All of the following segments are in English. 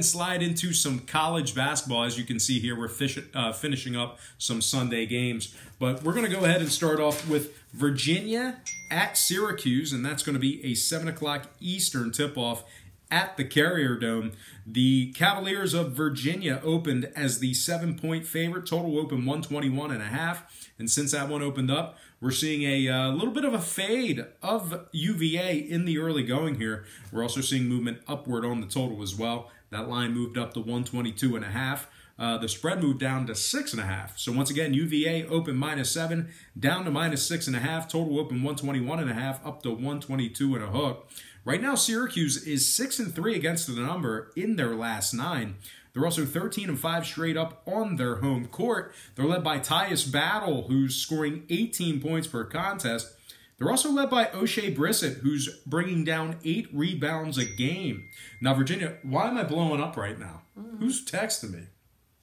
Slide into some college basketball. As you can see here, we're finishing up some Sunday games. But we're going to go ahead and start off with Virginia at Syracuse, and that's going to be a 7 o'clock Eastern tip-off at the Carrier Dome. The Cavaliers of Virginia opened as the 7-point favorite. Total open 121.5. And since that one opened up, we're seeing a little bit of a fade of UVA in the early going here. We're also seeing movement upward on the total as well. That line moved up to 122.5. The spread moved down to 6.5. So once again, UVA open -7, down to -6.5. Total open 121.5, up to 122 and a hook. Right now, Syracuse is 6-3 against the number in their last 9. They're also 13-5 straight up on their home court. They're led by Tyus Battle, who's scoring 18 points per contest. They're also led by O'Shea Brissett, who's bringing down 8 rebounds a game. Now, Virginia, why am I blowing up right now? Who's texting me?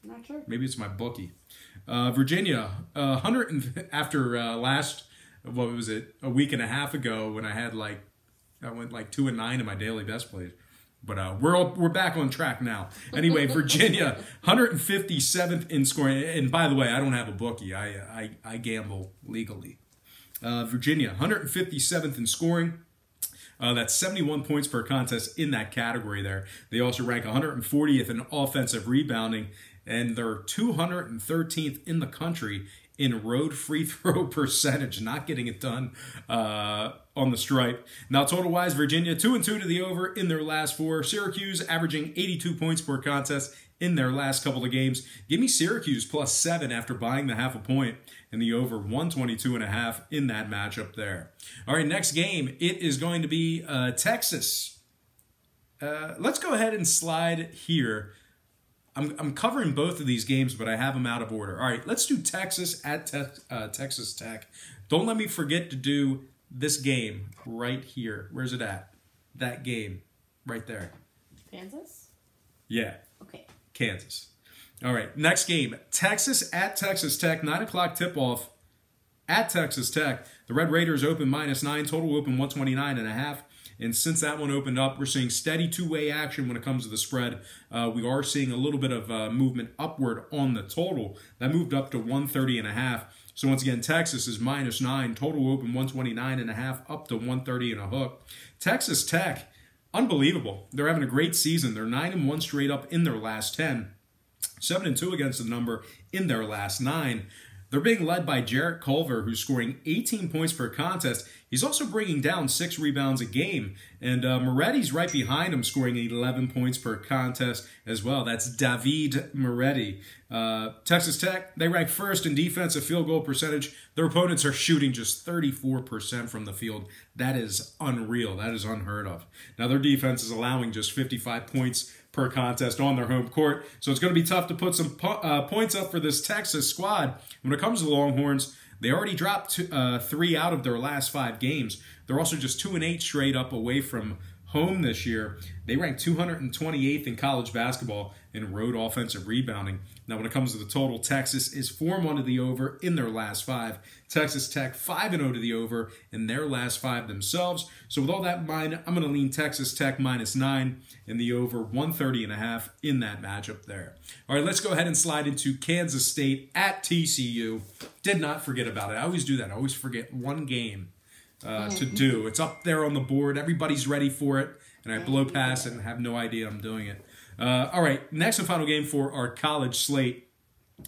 Not sure. Maybe it's my bookie. Virginia, after last, what was it, a week and a half ago when I went like 2-9 in my daily best plays. But we're back on track now. Anyway, Virginia, 157th in scoring. And by the way, I don't have a bookie. I gamble legally. Virginia, 157th in scoring. That's 71 points per contest in that category there. They also rank 140th in offensive rebounding, and they're 213th in the country in road free throw percentage, not getting it done on the stripe. Now, total-wise, Virginia 2-2 to the over in their last 4. Syracuse averaging 82 points per contest in their last couple of games. Give me Syracuse +7 after buying the half a point, and the over 122.5 in that matchup there. All right, next game, it is going to be Texas. Let's go ahead and slide here. I'm covering both of these games, but I have them out of order. All right, let's do Texas at Texas Tech. Don't let me forget to do this game right here. Where's it at? That game right there. Kansas? Yeah. Okay. Kansas. All right, next game, Texas at Texas Tech, 9 o'clock tip-off at Texas Tech. The Red Raiders open -9, total open 129.5. And since that one opened up, we're seeing steady two-way action when it comes to the spread. We are seeing a little bit of movement upward on the total. That moved up to 130.5. So once again, Texas is -9, total open 129.5, up to 130 and a hook. Texas Tech, unbelievable. They're having a great season. They're 9-1 straight up in their last 10. 7-2 against the number in their last 9. They're being led by Jarrett Culver, who's scoring 18 points per contest. He's also bringing down 6 rebounds a game. And Moretti's right behind him, scoring 11 points per contest as well. That's David Moretti. Texas Tech, they rank first in defensive field goal percentage. Their opponents are shooting just 34% from the field. That is unreal. That is unheard of. Now, their defense is allowing just 55 points per contest on their home court. So it's going to be tough to put some points up for this Texas squad. When it comes to the Longhorns, they already dropped 3 out of their last 5 games. They're also just 2-8 straight up away from home this year. They rank 228th in college basketball in road offensive rebounding. Now, when it comes to the total, Texas is 4-1 to the over in their last 5. Texas Tech 5-0 to the over in their last 5 themselves. So with all that in mind, I'm going to lean Texas Tech -9 and the over 130.5 in that matchup there. All right, let's go ahead and slide into Kansas State at TCU. Did not forget about it. I always do that. I always forget one game to do. It's up there on the board. Everybody's ready for it, and I blow past it and have no idea I'm doing it. All right, next and final game for our college slate.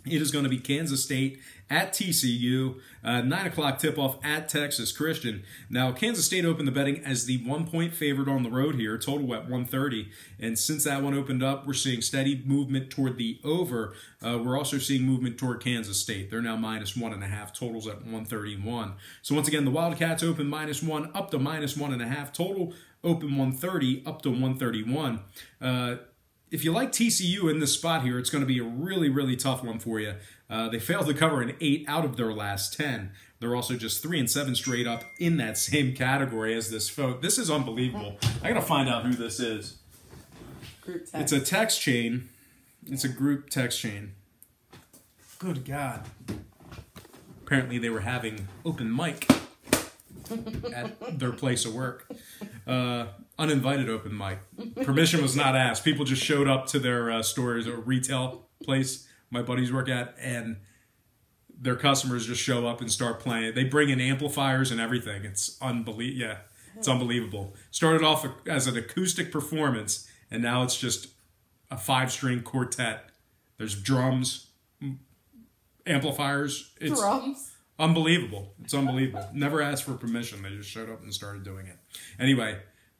It is going to be Kansas State at TCU, 9 o'clock tip-off at Texas Christian. Now, Kansas State opened the betting as the 1-point favorite on the road here, total at 130. And since that one opened up, we're seeing steady movement toward the over. We're also seeing movement toward Kansas State. They're now -1.5, totals at 131. So once again, the Wildcats open -1, up to -1.5, total open 130, up to 131. If you like TCU in this spot here, it's going to be a really, really tough one for you. They failed to cover an 8 out of their last 10. They're also just 3-7 straight up in that same category as this folk. This is unbelievable. I got to find out who this is. Group text. It's a text chain. It's a group text chain. Good God. Apparently they were having open mic at their place of work. Uninvited open mic. Permission was not asked. People just showed up to their stores or retail place my buddies work at, and their customers just show up and start playing. They bring in amplifiers and everything. It's unbelievable. Yeah, it's unbelievable. Started off as an acoustic performance, and now it's just a 5-string quartet. There's drums, amplifiers. It's Drums. unbelievable. It's unbelievable. Never asked for permission. They just showed up and started doing it. Anyway,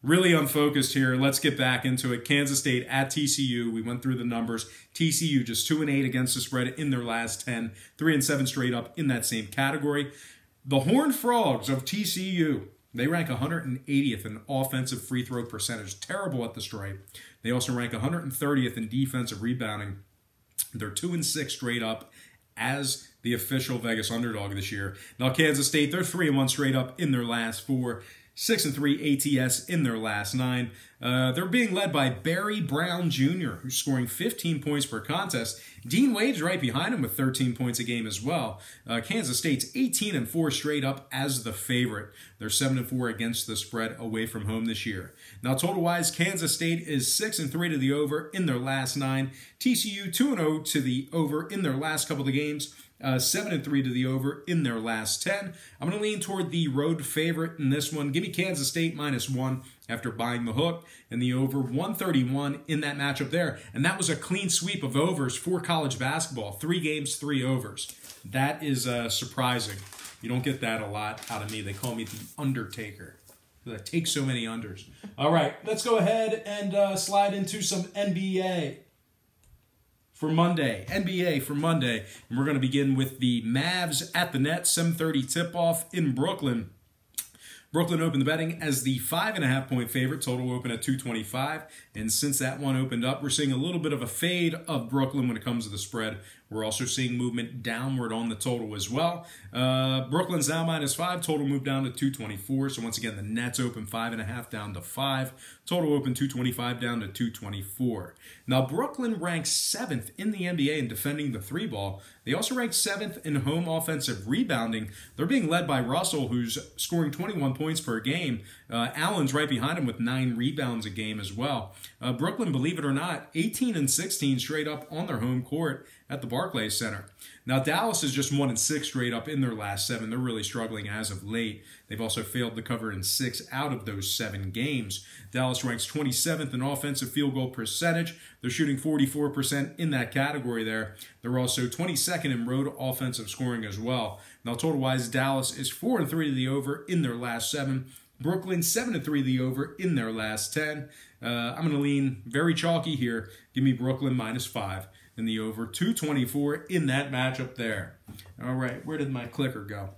really unfocused here. Let's get back into it. Kansas State at TCU. We went through the numbers. TCU just 2-8 against the spread in their last 10. 3-7 straight up in that same category. The Horned Frogs of TCU, they rank 180th in offensive free throw percentage. Terrible at the stripe. They also rank 130th in defensive rebounding. They're 2-6 straight up as the official Vegas underdog this year. Now Kansas State, they're 3-1 straight up in their last 4. 6-3 ATS in their last 9. They're being led by Barry Brown Jr., who's scoring 15 points per contest. Dean Wade's right behind him with 13 points a game as well. Kansas State's 18-4 straight up as the favorite. They're 7-4 against the spread away from home this year. Now, total-wise, Kansas State is 6-3 to the over in their last 9. TCU 2-0 to the over in their last couple of games. 7-3 to the over in their last 10. I'm going to lean toward the road favorite in this one. Give me Kansas State -1 after buying the hook, and the over 131 in that matchup there. And that was a clean sweep of overs for college basketball. 3 games, 3 overs. That is surprising. You don't get that a lot out of me. They call me the Undertaker. I take so many unders. All right, let's go ahead and slide into some NBA. For Monday, NBA for Monday. And we're going to begin with the Mavs at the Nets, 7:30 tip-off in Brooklyn. Brooklyn opened the betting as the 5.5-point favorite. Total open at 225. And since that one opened up, we're seeing a little bit of a fade of Brooklyn when it comes to the spread. We're also seeing movement downward on the total as well. Brooklyn's now -5. Total moved down to 224. So once again, the Nets open 5.5 down to 5. Total open 225 down to 224. Now, Brooklyn ranks 7th in the NBA in defending the 3-ball. They also rank 7th in home offensive rebounding. They're being led by Russell, who's scoring 21 points per game. Allen's right behind him with 9 rebounds a game as well. Brooklyn, believe it or not, 18-16 straight up on their home court at the Barclays Center. Now, Dallas is just 1-6 straight up in their last 7. They're really struggling as of late. They've also failed to cover in 6 out of those 7 games. Dallas ranks 27th in offensive field goal percentage. They're shooting 44% in that category there. They're also 22nd in road offensive scoring as well. Now, total-wise, Dallas is 4-3 to the over in their last 7. Brooklyn 7-3 to the over in their last 10. I'm going to lean very chalky here. Give me Brooklyn -5 in the over 224 in that matchup there. All right, where did my clicker go?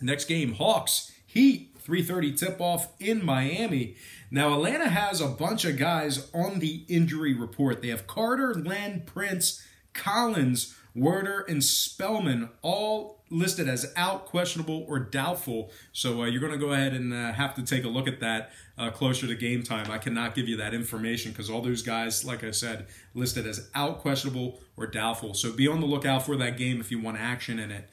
Next game, Hawks Heat 3:30 tip-off in Miami. Now, Atlanta has a bunch of guys on the injury report. They have Carter, Len, Prince, Collins, Werder, and Spellman all listed as out, questionable, or doubtful. So you're going to go ahead and have to take a look at that closer to game time. I cannot give you that information because all those guys, like I said, listed as out, questionable, or doubtful. So be on the lookout for that game if you want action in it.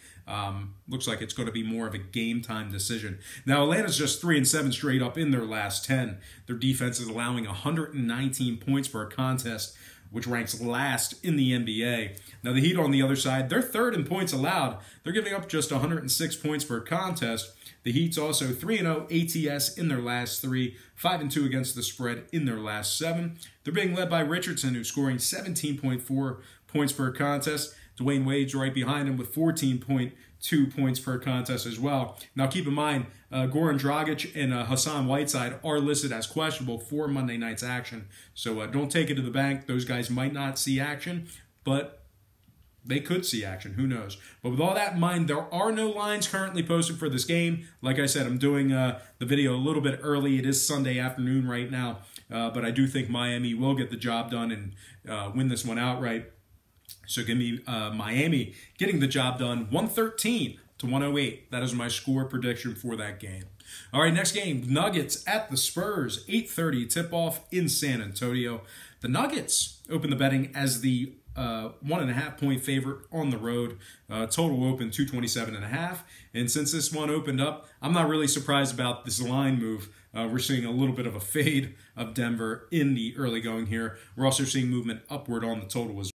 Looks like it's going to be more of a game time decision. Now, Atlanta's just 3-7 straight up in their last 10. Their defense is allowing 119 points per contest, which ranks last in the NBA. Now, the Heat on the other side, they're 3rd in points allowed. They're giving up just 106 points per contest. The Heat's also 3-0 ATS in their last 3, 5-2 against the spread in their last 7. They're being led by Richardson, who's scoring 17.4 points per contest. Dwayne Wade's right behind him with 14.2 points per contest as well. Now, keep in mind, Goran Dragic and Hassan Whiteside are listed as questionable for Monday night's action. So don't take it to the bank. Those guys might not see action, but they could see action. Who knows? But with all that in mind, there are no lines currently posted for this game. Like I said, I'm doing the video a little bit early. It is Sunday afternoon right now. But I do think Miami will get the job done and win this one outright. So give me Miami getting the job done, 113-108. That is my score prediction for that game. All right, next game, Nuggets at the Spurs, 8:30 tip-off in San Antonio. The Nuggets open the betting as the 1.5-point favorite on the road. Total open 227.5. And since this one opened up, I'm not really surprised about this line move. We're seeing a little bit of a fade of Denver in the early going here. We're also seeing movement upward on the total as well.